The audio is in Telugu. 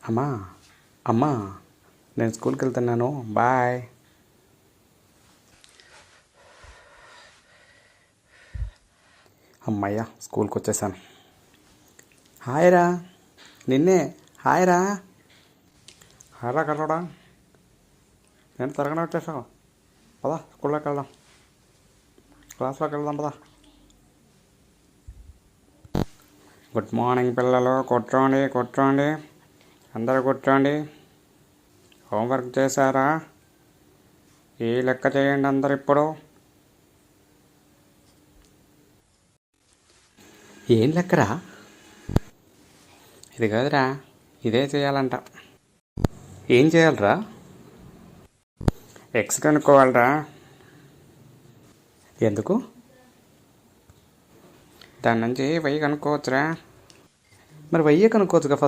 అమ్మా అమ్మా నేను స్కూల్కి వెళ్తున్నాను, బాయ్. అమ్మయ్య, స్కూల్కి వచ్చేసాను. హాయ్ రా, నిన్నే. హాయ్ రా. హాయ్ రా కర్రోడా, నేను త్వరగానే వచ్చేసాను. పదా స్కూల్లోకి వెళ్దాం, క్లాస్లోకి వెళ్దాం పదా. గుడ్ మార్నింగ్ పిల్లలు, కూర్చోండి కూర్చోండి, అందరూ కూర్చోండి. హోంవర్క్ చేశారా? ఈ లెక్క చేయండి అందరు ఇప్పుడు. ఏం లెక్కరా? ఇది కాదురా, ఇదే చేయాలంట. ఏం చేయాలరా? ఎక్స్ కనుక్కోవాలరా. ఎందుకు? దాని నుంచి వెయ్యి కనుక్కోవచ్చురా. మరి వెయ్యి కనుక్కోవచ్చుగా